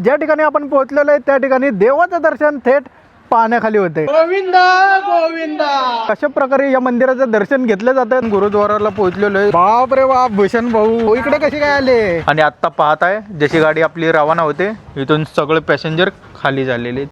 ज्या ठिकाणी आपण पोहोचलेलो आहे त्या ठिकाणी देवाचं दर्शन थेट पाण्याखाली होते। गोविंदा गोविंदा अशा प्रकारे या मंदिराचं दर्शन घेतलं जातं। गुरुद्वाराला पोहोचलेलो आहे। बाप रे बाप भूषण भाऊ इकडे कसे काय आले? आणि आता पाहताय जशी गाडी आपली रवाना होते इथून सगळे पॅसेंजर खाली झालेले।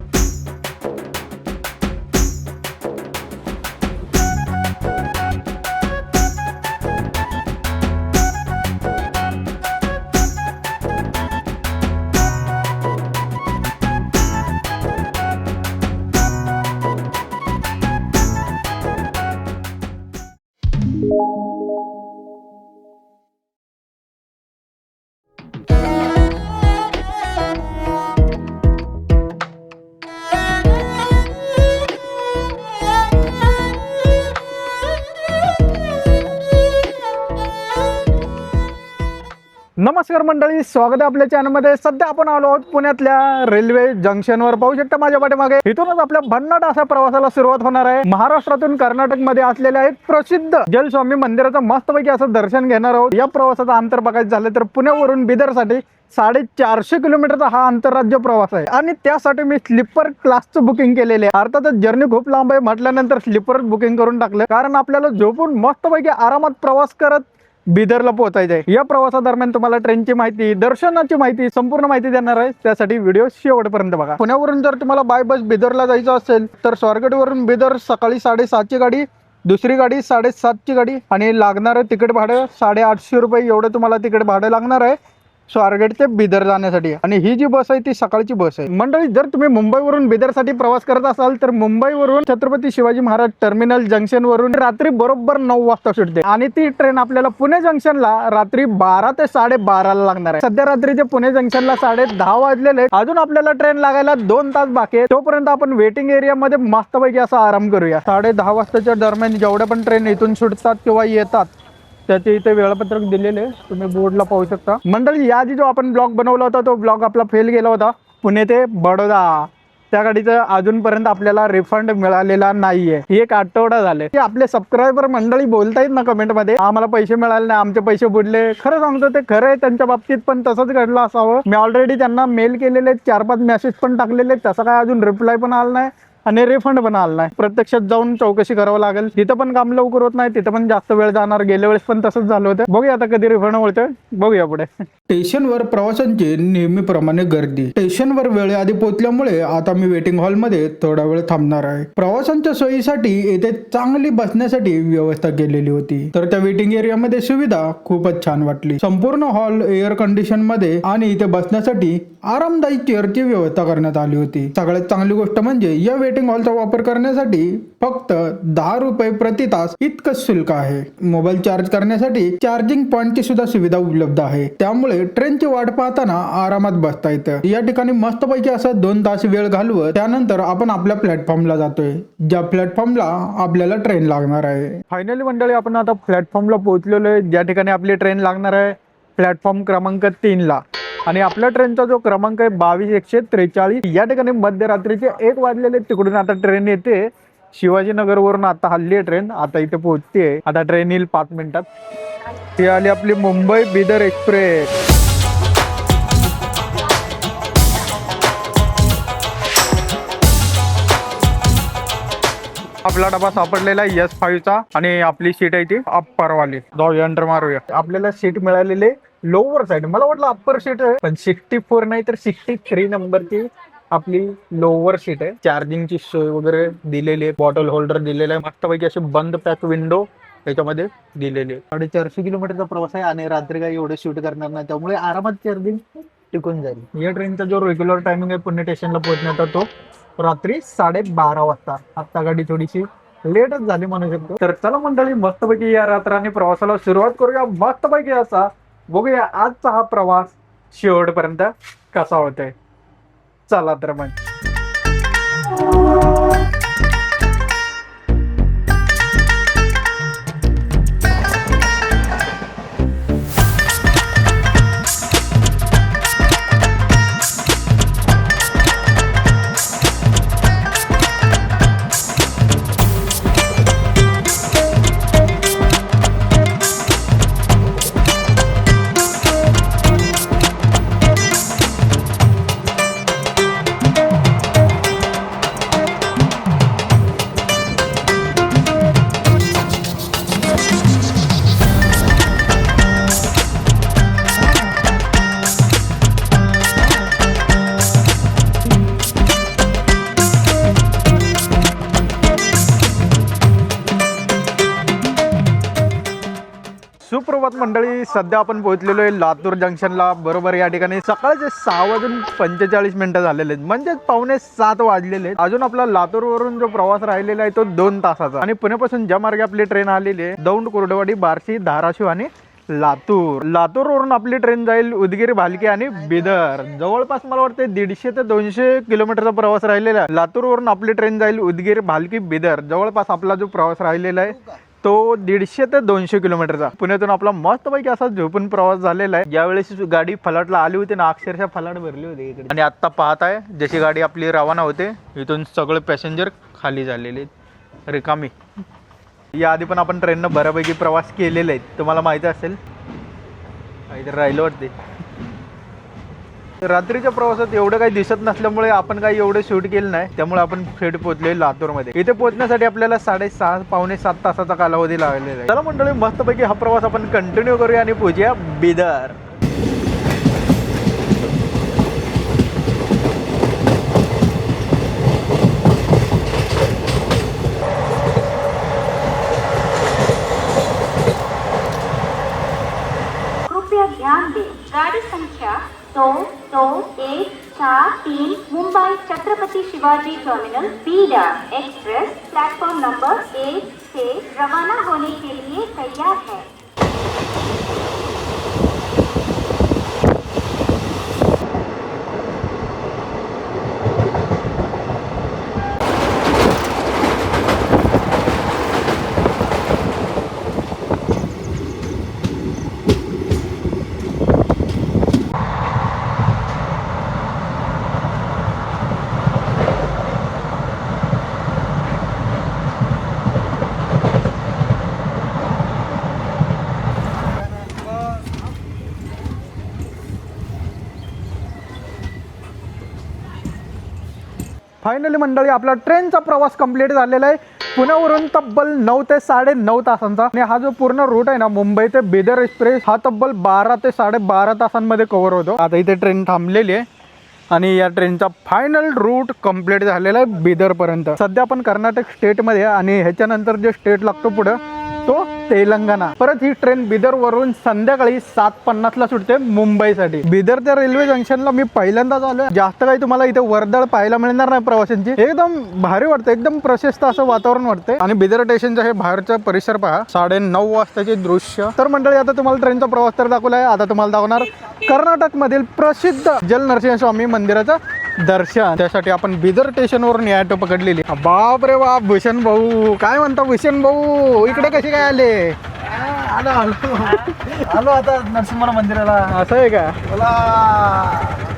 नमस्कार मंडळी, स्वागत आहे आपल्या चॅनलमध्ये। सध्या आपण आलो आहोत पुण्यातल्या रेल्वे जंक्शनवर। पाहू शकता माझ्या पाठीमागे इथूनच आपल्या भन्नाट अशा प्रवासाला सुरुवात होणार आहे। महाराष्ट्रातून कर्नाटक मध्ये असलेल्या एक प्रसिद्ध जलस्वामी मंदिराचं मस्तपैकी असं दर्शन घेणार आहोत। या प्रवासाचं अंतर बघायचं झालं तर पुण्यावरून बिदरसाठी 450 किलोमीटरचा हा आंतरराज्य प्रवास आहे आणि त्यासाठी मी स्लीपर क्लासचं बुकिंग केलेले आहे। अर्थातच जर्नी खूप लांब आहे म्हटल्यानंतर स्लीपर बुकिंग करून टाकलं, कारण आपल्याला झोपून मस्तपैकी आरामात प्रवास करत बिदरला पोहोचायचं आहे। या प्रवासादरम्यान तुम्हाला ट्रेनची माहिती, दर्शनाची माहिती, संपूर्ण माहिती देणार आहे। त्यासाठी व्हिडिओ शेवटपर्यंत बघा। पुण्यावरून जर तुम्हाला बाय बस बिदरला जायचं असेल तर स्वारगेटवरून बिदर सकाळी 7:30ची गाडी, दुसरी गाडी 7:30ची गाडी आणि लागणारं तिकीट भाडं 850 रुपये एवढं तुम्हाला तिकीट भाडं लागणार आहे स्वारगेट ते बिदर जाण्यासाठी। आणि ही जी बस आहे ती सकाळची बस आहे। मंडळी जर तुम्ही मुंबईवरून बिदरसाठी प्रवास करत असाल तर मुंबईवरून छत्रपती शिवाजी महाराज टर्मिनल जंक्शन वरून रात्री बरोबर 9 वाजता सुटते आणि ती ट्रेन आपल्याला पुणे जंक्शनला रात्री 12 ते 12:30 ला लागणार आहे। सध्या रात्रीचे पुणे जंक्शनला 10:30 वाजलेले, अजून आपल्याला ट्रेन लागायला 2 तास बाकी आहे। तोपर्यंत आपण वेटिंग एरिया मध्ये मस्तपैकी असा आराम करूया। 10:30 वाजताच्या दरम्यान जेवढ्या पण ट्रेन इथून सुटतात किंवा येतात त्याचे इथे वेळापत्रक दिलेले तुम्ही बोर्डला पाहू शकता। मंडळी याआधी जो आपण ब्लॉग बनवला होता तो ब्लॉग आपला फेल गेला होता, पुणे ते बडोदा। त्या गाडीचं अजूनपर्यंत आपल्याला रिफंड मिळालेला नाहीये। एक आठवडा झाले की आपले सबस्क्रायबर मंडळी बोलतायत ना कमेंट मध्ये, आम्हाला पैसे मिळाले नाही, आमचे पैसे बुडले। खरं सांगतो ते खरं आहे, त्यांच्या बाबतीत पण तसंच घडलं असावं। मी ऑलरेडी त्यांना मेल केलेले, 4-5 मेसेज पण टाकलेले, तसं काय अजून रिप्लाय पण आला नाही आणि रिफंड पण आला नाही। प्रत्यक्षात जाऊन चौकशी करावं लागेल। तिथं पण काम लवकर होत नाही, तिथं पण जास्त वेळ जाणार। गेल्या वेळेस पण तसंच झालं होतं। बघूया आता कधी रिफंड होतं, बघूया पुढे। स्टेशनवर प्रवाशांची नेहमीप्रमाणे गर्दी। स्टेशनवर वेळेआधी पोहोचल्यामुळे आता मी वेटिंग हॉल मध्ये थोडा वेळ थांबणार आहे। प्रवाशांच्या सोयीसाठी येथे चांगली बसण्यासाठी व्यवस्था केलेली होती, तर त्या वेटिंग एरिया मध्ये सुविधा खूपच छान वाटली। संपूर्ण हॉल एअर कंडिशन मध्ये आणि इथे बसण्यासाठी आरामदायी चेअरची व्यवस्था करण्यात आली होती। सगळ्यात चांगली गोष्ट म्हणजे या वेटिंग हॉलचा वापर करण्यासाठी फक्त 10 रुपये प्रति तास इतकंच शुल्क आहे। मोबाईल चार्ज करण्यासाठी चार्जिंग पॉइंटची सुद्धा सुविधा उपलब्ध आहे, त्यामुळे ट्रेनची वाट पाहताना आरामात बसता येतं। या ठिकाणी मस्तपैकी असं 2 तास वेळ घालवत त्यानंतर आपण आपल्या प्लॅटफॉर्मला जातोय, ज्या प्लॅटफॉर्मला आपल्याला ट्रेन लागणार आहे। फायनली मंडळी आपण आता प्लॅटफॉर्मला पोहोचलेलो आहे, ज्या ठिकाणी आपली ट्रेन लागणार आहे प्लॅटफॉर्म क्रमांक 3 ला। आणि आपल्या ट्रेनचा जो क्रमांक आहे 22-143। या ठिकाणी मध्यरात्रीचे 1 वाजलेले, तिकडून आता ट्रेन येते शिवाजीनगर वरून। आता हल्ली आहे ट्रेन, आता इथे पोहोचते। आता ट्रेन येईल 5 मिनिटात। ती आली आपली मुंबई बिदर एक्सप्रेस। आपला डबा सापडलेला आहे S5 चा आणि आपली सीट आहे ती अप्पर वाली। जाऊया एंटर मारूया। आपल्याला सीट मिळालेली लोअर साइड, मला वाटलं अप्पर सीट आहे पण 64 नाही तर 63 नंबरची आपली लोअर सीट आहे। चार्जिंगची सोय वगैरे दिलेली आहे, बॉटल होल्डर दिलेला आहे, मस्तपैकी अशी बंद पॅक विंडो त्याच्यामध्ये दिलेली आहे। 450 किलोमीटरचा प्रवास आहे आणि रात्री काही एवढे शूट करणार नाही, त्यामुळे आरामात चार्जिंग टिकून जाईल। या ट्रेनचा जो रेग्युलर टायमिंग आहे पुणे स्टेशनला पोहोचण्याचा तो रात्री 12:30 वाजता। आता गाडी थोडीशी लेटच झाली म्हणू शकतो। तर चला मंडळी मस्तपैकी या रात्राने प्रवासाला सुरुवात करूया मस्तपैकी असा। बघूया आजचा हा प्रवास शेवटपर्यंत कसा होतोय। चला तर मग सुप्रभात मंडळी. सध्या आपण पोहोचलेलो आहे लातूर जंक्शनला. बरोबर या ठिकाणी सकाळचे 6:45 झालेले आहेत, म्हणजे 6:45 वाजलेले आहेत. अजून आपला लातूर वरून जो प्रवास राहिलेला आहे तो 2 तासाचा. आणि पुण्यापासून ज्या मार्गे आपली ट्रेन आलेली आहे दौंड, कुर्डुवाडी, बार्शी, धाराशिव आणि लातूर वरून आपली ट्रेन जाईल उदगीर, भालकी आणि बिदर. जवळपास मला वाटते 150 ते 200 किलोमीटरचा प्रवास राहिलेला आहे. लातूर वरून आपली ट्रेन जाईल उदगीर, भालकी, बिदर. जवळपास आपला जो प्रवास राहिलेला आहे तो 150 ते 200 किलोमीटरचा. पुण्यातून आपला मस्तपैकी असा झोपून प्रवास झालेला आहे. ज्यावेळेस गाडी फलाटला आली होती ना, अक्षरशः फलाट भरली होती इकडे. आणि आता पाहताय जशी गाडी आपली रवाना होते इथून सगळे पॅसेंजर खाली झालेले रिकामी. या आधी पण आपण ट्रेननं बऱ्यापैकी प्रवास केलेले आहेत, तुम्हाला माहिती असेल. काहीतरी राहिलं वाटते. रात्रीच्या प्रवासात एवढं काही दिसत नसल्यामुळे आपण काही एवढं शूट केलं नाही, त्यामुळे आपण थेट पोहोचले लातूरमध्ये. इथे पोहोचण्यासाठी आपल्याला 6:30 पावणे 7 तासाचा कालावधी लागलेला आहे. चला मंडळी, मस्तपैकी हा प्रवास आपण कंटिन्यू करूया आणि पोहोचूया बिदर. ध्यान दें, गाड़ी संख्या 2214 Mumbai Chhatrapati Shivaji terminal Bidar express platform number 1 से रवाना होने के लिए तैयार है. फायनली मंडळी आपला ट्रेनचा प्रवास कंप्लीट झालेला आहे. पुण्यावरून तब्बल 9 ते 9.5 तासांचा. आणि हा जो पूर्ण रूट आहे ना, मुंबई ते बिदर एक्सप्रेस, हा तब्बल 12 ते 12.5 तासांमध्ये कव्हर होतो. आता इथे ट्रेन थांबलेली आहे आणि या ट्रेनचा फायनल रूट कंप्लीट झालेला आहे बिदरपर्यंत. सध्या आपण कर्नाटक स्टेटमध्ये आणि ह्याच्यानंतर जे स्टेट लागतो पुढं तो तेलंगणा. परत ही ट्रेन बिदर वरून संध्याकाळी 7:50 सुटते मुंबईसाठी. बिदरच्या रेल्वे जंक्शनला मी पहिल्यांदाच आलोय. जास्त काही तुम्हाला इथे वर्दळ पाहायला मिळणार नाही प्रवाशांची. एकदम भारी वाटतं, एकदम प्रशस्त असं वातावरण वाटतंय. आणि बिदर स्टेशनचं हे बाहेरचं परिसर पहा, 9:30 वाजताचे दृश्य. तर मंडळी आता तुम्हाला ट्रेनचा प्रवास तर दाखवलाय, आता तुम्हाला दाखवणार कर्नाटक मधील प्रसिद्ध जल नरसिंह स्वामी मंदिराचं दर्शन. त्यासाठी आपण बिदर स्टेशनवरून ऑटो पकडलेली. बाप रे बाप, भूषण भाऊ काय म्हणता? भूषण भाऊ इकडे कसे काय आले? आलो आता नरसिंह मंदिराला. असं आहे का?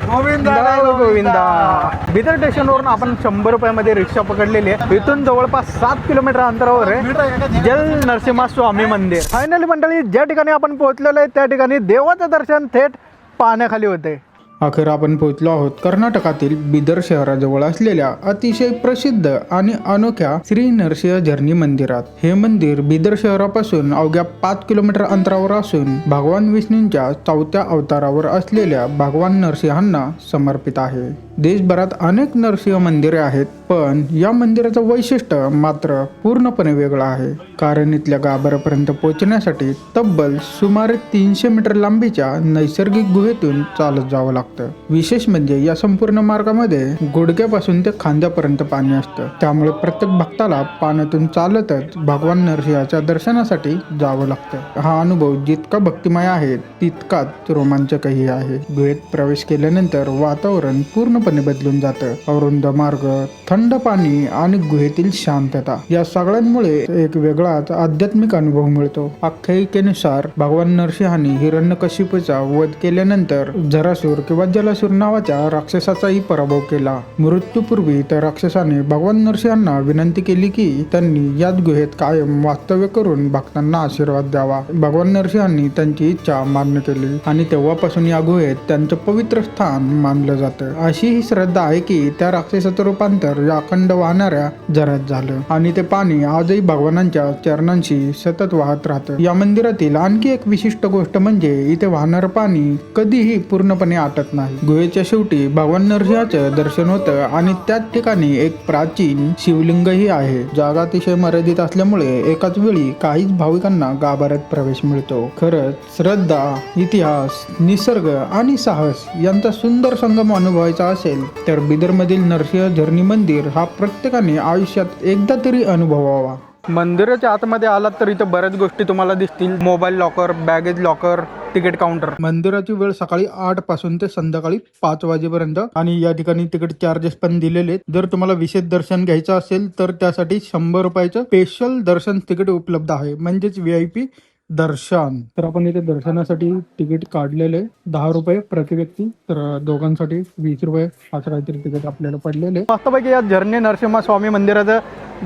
गोविंदा गोविंदा. बिदर स्टेशनवरून आपण 100 रुपयामध्ये रिक्षा पकडलेली आहे. इथून जवळपास 7 किलोमीटर अंतरावर आहे जल नरसिंह स्वामी मंदिर. फायनली मंडळी ज्या ठिकाणी आपण पोहोचलेलो आहे त्या ठिकाणी देवाचं दर्शन थेट पाण्याखाली होते. अखेर आपण पोहोचलो आहोत कर्नाटकातील बिदर शहराजवळ असलेल्या अतिशय प्रसिद्ध आणि अनोख्या श्री नरसिंह झरणी मंदिरात. हे मंदिर बिदर शहरापासून अवघ्या 5 किलोमीटर अंतरावर असून भगवान विष्णूंच्या 4थ्या अवतारावर असलेल्या भगवान नरसिंहांना समर्पित आहे. देशभरात अनेक नरसिंह मंदिरे आहेत, पण या मंदिराचं वैशिष्ट्य मात्र पूर्णपणे वेगळं आहे. कारण इथल्या गाभाऱ्यापर्यंत पोहोचण्यासाठी तब्बल सुमारे 300 मीटर लांबीच्या नैसर्गिक गुहेतून चालत जावं लागतं. विशेष म्हणजे या संपूर्ण मार्गामध्ये गुडघ्यापासून ते खांद्यापर्यंत पाणी असतं. त्यामुळे प्रत्येक भक्ताला पाण्यातून चालतच भगवान नरसिंहाच्या दर्शनासाठी जावं लागतं. हा अनुभव जितका भक्तिमय आहे तितकाच रोमांचकही आहे. गुहेत प्रवेश केल्यानंतर वातावरण पूर्णपणे बदलून जातं. अरुंद मार्ग, थंड पाणी आणि गुहेतील शांतता या सगळ्यांमुळे एक वेगळाच आध्यात्मिक अनुभव मिळतो. आख्यायिकेनुसार भगवान नरसिंहांनी हिरण्यकशिपूचा वध केल्यानंतर जरासूर किंवा जलासूर नावाच्या राक्षसाचाही पराभव केला. मृत्यूपूर्वी त्या राक्षसाने भगवान नरसिंहांना विनंती केली की त्यांनी याच गुहेत कायम वास्तव्य करून भक्तांना आशीर्वाद द्यावा. भगवान नरसिंहांनी त्यांची इच्छा मान्य केली आणि तेव्हापासून या गुहेत त्यांचं पवित्र स्थान मानलं जातं. अशी ही श्रद्धा आहे की त्या राक्षसाचं रूपांतर या अखंड वाहणाऱ्या झऱ्यात झालं आणि ते पाणी आजही भगवानांच्या चरणांशी सतत वाहत राहतं. या मंदिरातील आणखी एक विशिष्ट गोष्ट म्हणजे इथे वाहणारं पाणी कधीही पूर्णपणे आटत वाटत नाही. गुहेच्या शेवटी भगवान नरसिंहाचं दर्शन होतं आणि त्याच ठिकाणी एक प्राचीन शिवलिंगही आहे. जागा अतिशय मर्यादित असल्यामुळे एकाच वेळी काहीच भाविकांना गाभाऱ्यात प्रवेश मिळतो. खरंच श्रद्धा, इतिहास, निसर्ग आणि साहस यांचा सुंदर संगम अनुभवायचा असेल तर बिदरमधील नरसिंह झरणी मंदिर हा प्रत्येकाने आयुष्यात एकदा तरी अनुभवावा. मंदिराच्या आतमध्ये आलात तर इथे बऱ्याच गोष्टी तुम्हाला दिसतील. Mobile locker, baggage locker, ticket counter. मंदिराची वेळ सकाळी 8 पासून ते संध्याकाळी 5 वाजेपर्यंत आणि या ठिकाणी तिकीट चार्जेस पण दिलेले आहेत. जर तुम्हाला विशेष दर्शन घ्यायचं असेल तर त्यासाठी 100 रुपयाचं स्पेशल दर्शन तिकीट उपलब्ध आहे, म्हणजेच VIP दर्शन. तर आपण इथे दर्शनासाठी तिकीट काढलेले 10 रुपये प्रति व्यक्ती, तर दोघांसाठी 20 रुपये असं काहीतरी तिकीट आपल्याला पडलेले. मस्तपैकी या झरणी नरसिंह स्वामी मंदिराचं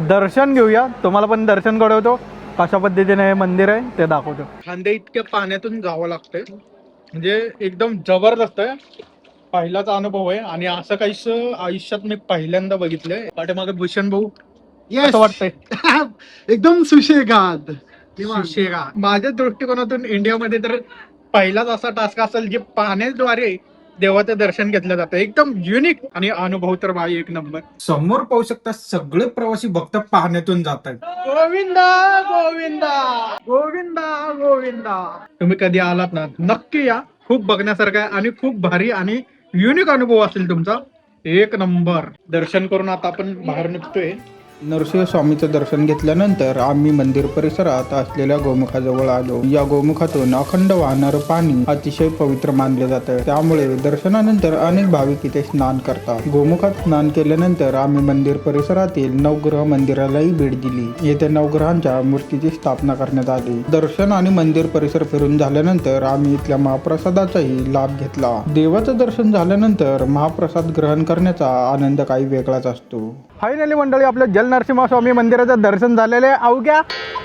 दर्शन घेऊया. तुम्हाला पण दर्शन घडवतो, कशा पद्धतीने हे मंदिर आहे ते दाखवतो. खांदे इतक्या पाण्यातून जावं लागतंय, म्हणजे एकदम जबरदस्त आहे. पहिलाच अनुभव आहे आणि असं काहीच आयुष्यात मी पहिल्यांदा बघितलंय. पाठीमागे भूषण भाऊ असं वाटतंय एकदम सुशेगाद. माझ्या दृष्टिकोनातून इंडियामध्ये तर पहिलाच असा टास्क असेल जे पाण्याद्वारे देवाचं दर्शन घेतलं जातं. एकदम युनिक आणि अनुभव तर भाई एक नंबर. समोर पाहू शकता सगळे प्रवासी भक्त पाण्यातून जात आहेत. गोविंदा गोविंदा गोविंदा गोविंदा. तुम्ही कधी आलात ना, नक्की या. खूप बघण्यासारखं आहे आणि खूप भारी आणि युनिक अनुभव असेल तुमचा. एक नंबर. दर्शन करून आता आपण बाहेर निघतोय. नरसिंह स्वामीचं दर्शन घेतल्यानंतर आम्ही मंदिर परिसरात असलेल्या गोमुखाजवळ आलो. या गोमुखातून अखंड वाहणारं पाणी अतिशय पवित्र मानले जातं, त्यामुळे दर्शनानंतर अनेक भाविक इथे स्नान करतात. गोमुखात स्नान केल्यानंतर आम्ही मंदिर परिसरातील नवग्रह मंदिरालाही भेट दिली. येथे नवग्रहांच्या मूर्तीची स्थापना करण्यात आली. दर्शन आणि मंदिर परिसर फिरून झाल्यानंतर आम्ही इथल्या महाप्रसादाचाही लाभ घेतला. देवाचं दर्शन झाल्यानंतर महाप्रसाद ग्रहण करण्याचा आनंद काही वेगळाच असतो. फायनली मंडळी, आपल्या जल नरसिंह स्वामी मंदिराचं दर्शन झालेलं आहे अवघ्या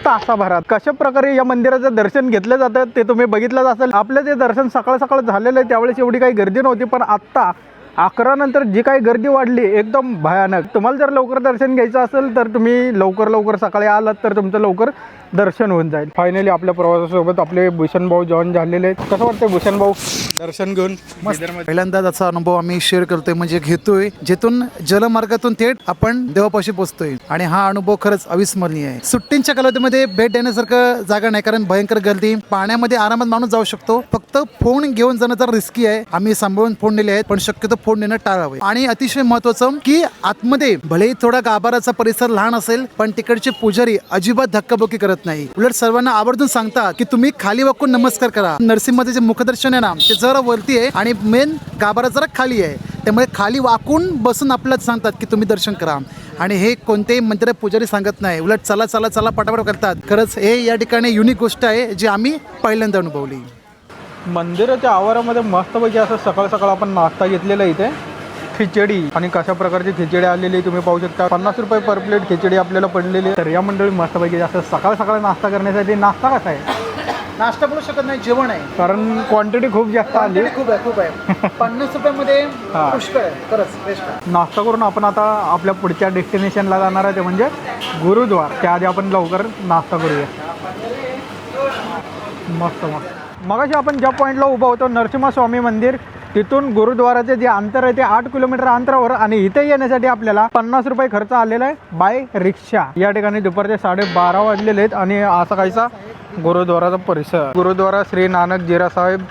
तासाभरात. कशा प्रकारे या मंदिराचं दर्शन घेतलं जातं ते तुम्ही बघितलंच असेल. आपलं जे दर्शन सकाळ सकाळ झालेलं आहे त्यावेळेस एवढी काही गर्दी नव्हती, पण आत्ता 11 नंतर जी काही गर्दी वाढली एकदम भयानक. तुम्हाला जर लवकर दर्शन घ्यायचं असेल तर तुम्ही लवकर सकाळी आलात तर तुमचं लवकर दर्शन होऊन जाईल. फायनली आपल्या प्रवासासोबत आपले भूषण भाऊ जॉईन झालेले आहेत. कसं वाटतंय भूषण भाऊ दर्शन घेऊन? पहिल्यांदाच असा अनुभव आम्ही शेअर करतोय, म्हणजे घेतोय, जेथून जलमार्गातून थेट आपण देवापाशी पोहोचतोय आणि हा अनुभव खरंच अविस्मरणीय आहे. सुट्टींच्या कालावधीमध्ये भेट देण्यासारखं जागा नाही, कारण भयंकर गर्दी. पाण्यामध्ये आरामात माणूस जाऊ शकतो, फक्त फोन घेऊन जाणं जरा रिस्की आहे. आम्ही सांभाळून फोन नेले आहेत, पण शक्यतो फोन नेणं टाळावे. आणि अतिशय महत्वाचं की आतमध्ये भलेही थोडा गाभाराचा परिसर लहान असेल, पण तिकडचे पुजारी अजिबात धक्काबुक्की करत नाही. उलट सर्वांना आवर्जून सांगतात की तुम्ही खाली वाकून नमस्कार करा. नरसिंहाचं जे मुखदर्शन आहे ना, ते जरा वरती आहे आणि मेन गाभारा जरा खाली आहे, त्यामुळे खाली वाकून बसून आपल्याला सांगतात की तुम्ही दर्शन करा. आणि हे कोणतेही मंदिर पुजारी सांगत नाही, उलट चला चला चला पटापट करतात. खरंच हे या ठिकाणी युनिक गोष्ट आहे जी आम्ही पहिल्यांदा अनुभवली. मंदिराच्या आवारामध्ये मस्तपैकी असं सकाळ सकाळ आपण नाश्ता घेतलेला आहे. इथे खिचडी आणि कशा प्रकारची खिचडी आलेली तुम्ही पाहू शकता. 50 रुपये पर प्लेट खिचडी आपल्याला पडलेली. तर या मंडळी मस्तपैकी असं सकाळ सकाळ नाश्ता करण्यासाठी. नाश्ता कसा आहे? नाश्ता बोलू शकत नाही, जेवण आहे, कारण क्वांटिटी खूप जास्त आली. खूप आहे 50 रुपयामध्ये पुष्कळ आहे, खरंच बेस्ट आहे. नाश्ता करून आपण आता आपल्या पुढच्या डेस्टिनेशनला जाणार आहे, ते म्हणजे गुरुद्वार. त्याआधी आपण लवकर नाश्ता करूया. मस्त. मगाशी आपण ज्या पॉईंटला उभा होतो नरसिंह स्वामी मंदिर, तिथून गुरुद्वाराचे जे अंतर आहे ते 8 किलोमीटर अंतरावर. आणि इथे येण्यासाठी आपल्याला 50 रुपये खर्च आलेला आहे बाय रिक्षा. या ठिकाणी दुपारचे 12:30 वाजलेले आहेत आणि असा काहीसा गुरुद्वाराचा परिसर. गुरुद्वारा श्री नानक जीरा साहेब,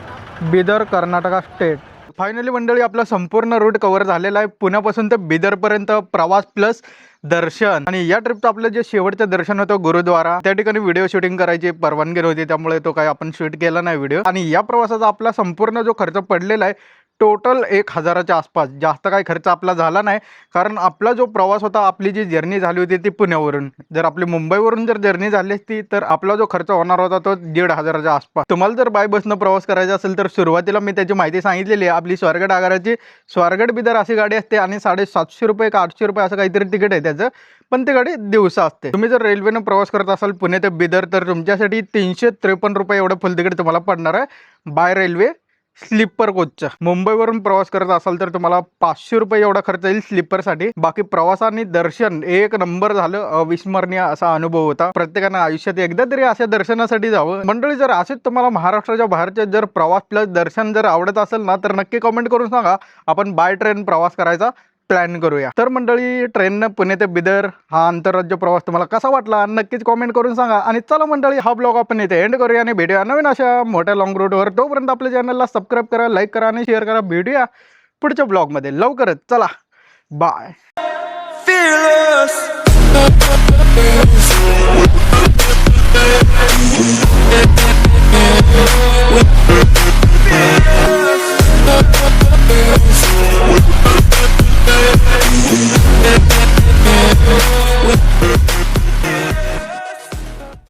बिदर, कर्नाटका स्टेट. फायनली मंडळी आपला संपूर्ण रूट कव्हर झालेला आहे. पुण्यापासून तर बिदरपर्यंत प्रवास प्लस दर्शन. आणि या ट्रिपचं आपलं जे शेवटचं दर्शन होतं गुरुद्वारा, त्या ठिकाणी व्हिडिओ शूटिंग करायची परवानगी नव्हती, त्यामुळे तो काही आपण शूट केला नाही व्हिडिओ. आणि या प्रवासाचा आपला संपूर्ण जो खर्च पडलेला आहे टोटल 1000च्या आसपास. जास्त काही खर्च आपला झाला नाही, कारण आपला जो प्रवास होता, आपली जी जर्नी झाली होती ती पुण्यावरून. जर आपली मुंबईवरून जर जर्नी झाली असती तर आपला जो खर्च होणार होता तो 1500च्या आसपास. तुम्हाला जर बाय बसनं प्रवास करायचा असेल तर सुरुवातीला मी त्याची माहिती सांगितलेली आहे. आपली स्वारगेट आगाराची स्वारगेट बिदर अशी गाडी असते आणि 750 रुपये का 800 रुपये असं काहीतरी तिकीट आहे त्याचं, पण ती गाडी दिवसा असते. तुम्ही जर रेल्वेनं प्रवास करत असाल पुणे ते बिदर तर तुमच्यासाठी 353 रुपये एवढं फुल तिकीट तुम्हाला पडणार आहे बाय रेल्वे स्लीपर कोचच्या. मुंबईवरून प्रवास करत असाल तर तुम्हाला 500 रुपये एवढा खर्च येईल स्लीपरसाठी. बाकी प्रवास आणि दर्शन एक नंबर झालं, अविस्मरणीय असा अनुभव होता. प्रत्येकानं आयुष्यात एकदा तरी अशा दर्शनासाठी जावं. मंडळी, जर असेच तुम्हाला महाराष्ट्राच्या बाहेरचे जर प्रवास प्लस दर्शन जर आवडत असेल ना, तर नक्की कमेंट करून सांगा. आपण बाय ट्रेन प्रवास करायचा प्लॅन करूया. तर मंडळी, ट्रेननं पुणे ते बिदर हा आंतरराज्य प्रवास तुम्हाला कसा वाटला नक्कीच कमेंट करून सांगा. आणि चला मंडळी, हा ब्लॉग आपण इथे एंड करूया आणि भेटूया नवीन अशा मोठ्या लॉंग रूटवर. तोपर्यंत आपल्या चॅनलला सबस्क्राईब करा, लाईक करा आणि शेअर करा. भेटूया पुढच्या ब्लॉगमध्ये लवकरच. चला, बाय. Fearless.